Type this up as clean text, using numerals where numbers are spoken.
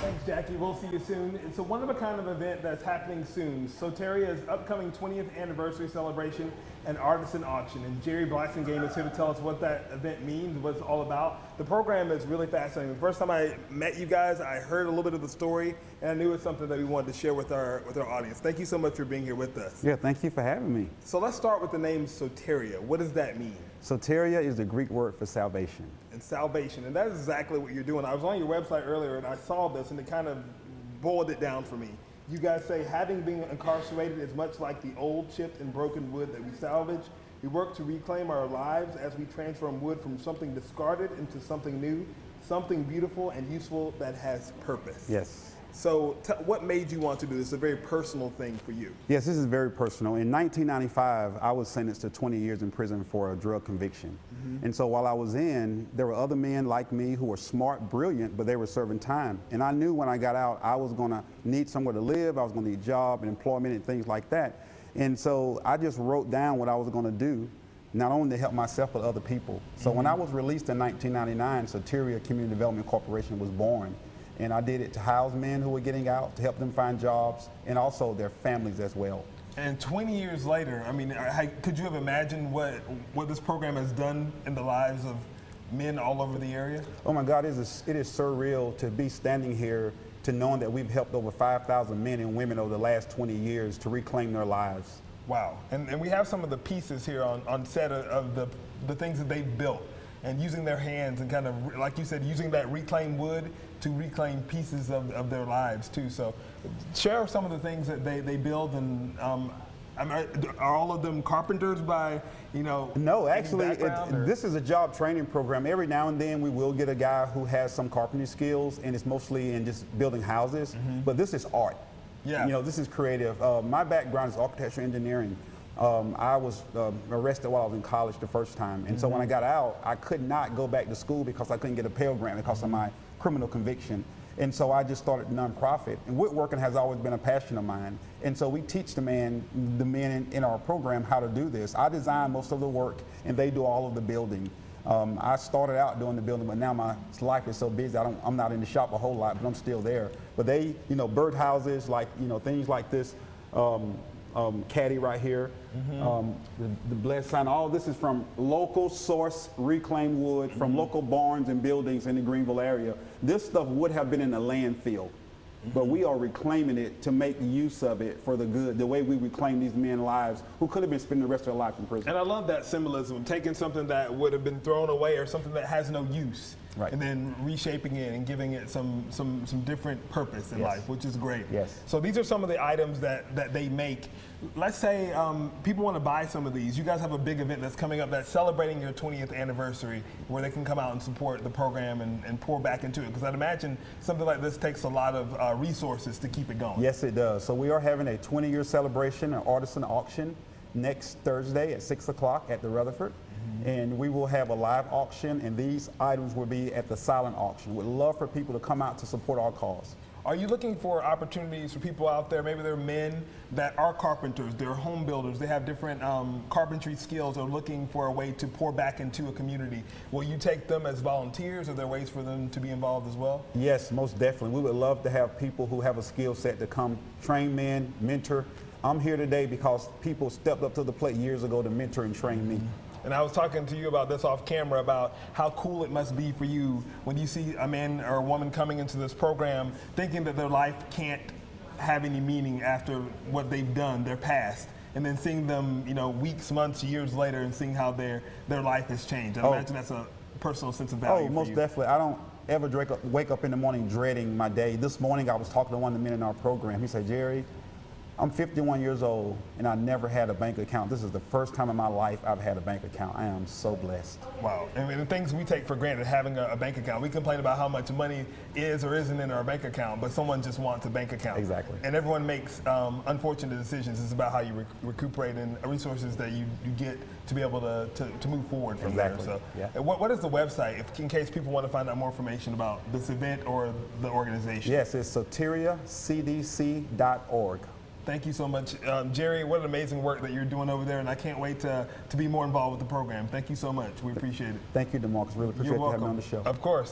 Thanks, Jackie. We'll see you soon. It's a one-of-a-kind of event that's happening soon. Soteria's upcoming 20th anniversary celebration and artisan auction. And Jerry Blassingame is here to tell us what that event means, what it's all about. The program is really fascinating. The first time I met you guys, I heard a little bit of the story, and I knew it was something that we wanted to share with our audience. Thank you so much for being here with us. Yeah, thank you for having me. So let's start with the name Soteria. What does that mean? Soteria is the Greek word for salvation. And salvation, and that is exactly what you're doing. I was on your website earlier and I saw this and it kind of boiled it down for me. You guys say, having been incarcerated is much like the old chipped and broken wood that we salvage. We work to reclaim our lives as we transform wood from something discarded into something new, something beautiful and useful that has purpose. Yes. So what made you want to do this? It's a very personal thing for you. Yes, this is very personal. In 1995, I was sentenced to 20 years in prison for a drug conviction. And so while I was in, there were other men like me who were smart, brilliant, but they were serving time. And I knew when I got out, I was going to need somewhere to live, I was going to need a job and employment and things like that. And so I just wrote down what I was going to do, not only to help myself, but other people. So when I was released in 1999, Soteria Community Development Corporation was born. And I did it to house men who were getting out, to help them find jobs, and also their families as well. And 20 years later, I mean, could you have imagined what this program has done in the lives of men all over the area? Oh my God, it is surreal to be standing here, to knowing that we've helped over 5,000 men and women over the last 20 years to reclaim their lives. Wow, and we have some of the pieces here on set of the things that they've built, and using their hands and kind of, like you said, using that reclaimed wood to reclaim pieces of their lives too. So share some of the things that they build, and are all of them carpenters by, No, actually, this is a job training program. Every now and then we will get a guy who has some carpentry skills, and it's mostly in just building houses, but this is art. Yeah. This is creative. My background is architecture engineering. I was arrested while I was in college the first time, and so when I got out, I could not go back to school because I couldn't get a Pell Grant because of my criminal conviction. And so I just started a nonprofit, and woodworking has always been a passion of mine. And so we teach the men in our program how to do this. I design most of the work, and they do all of the building. I started out doing the building, but now my life is so busy, I'm not in the shop a whole lot, but I'm still there. But they, bird houses, like, things like this. Caddy right here, the blessed sign. All this is from local source reclaimed wood from local barns and buildings in the Greenville area. This stuff would have been in a landfill, but we are reclaiming it to make use of it for the good, the way we reclaim these men's lives who could have been spending the rest of their life in prison. And I love that symbolism, taking something that would have been thrown away or something that has no use, right, and then reshaping it and giving it some different purpose in life, which is great. Yes. So these are some of the items that they make. Let's say people want to buy some of these. You guys have a big event that's coming up that's celebrating your 20th anniversary, where they can come out and support the program and pour back into it. Because I'd imagine something like this takes a lot of resources to keep it going. Yes, it does. So we are having a 20-year celebration, an artisan auction, next Thursday at 6 o'clock at the Rutherford. And we will have a live auction, and these items will be at the silent auction. We'd love for people to come out to support our cause. Are you looking for opportunities for people out there? Maybe they're men that are carpenters, they're home builders, they have different carpentry skills, or looking for a way to pour back into a community. Will you take them as volunteers? Are there ways for them to be involved as well? Yes, most definitely. We would love to have people who have a skill set to come train men, mentor. I'm here today because people stepped up to the plate years ago to mentor and train me. And I was talking to you about this off camera, about how cool it must be for you when you see a man or a woman coming into this program thinking that their life can't have any meaning after what they've done, their past, and then seeing them, weeks, months, years later, and seeing how their life has changed. I imagine that's a personal sense of value. Oh, most definitely. I don't ever wake up in the morning dreading my day. This morning I was talking to one of the men in our program. He said, "Jerry, I'm 51 years old and I never had a bank account. This is the first time in my life I've had a bank account. I am so blessed." Wow. And the things we take for granted, having a bank account. We complain about how much money is or isn't in our bank account, but someone just wants a bank account. Exactly. And everyone makes unfortunate decisions. It's about how you recuperate and resources that you get to be able to move forward from there. So, what is the website, in case people want to find out more information about this event or the organization? Yes, it's soteriacdc.org. Thank you so much. Jerry, what an amazing work that you're doing over there, and I can't wait to be more involved with the program. Thank you so much. We appreciate it. Thank you, DeMarcus. Really appreciate you having me on the show. Of course.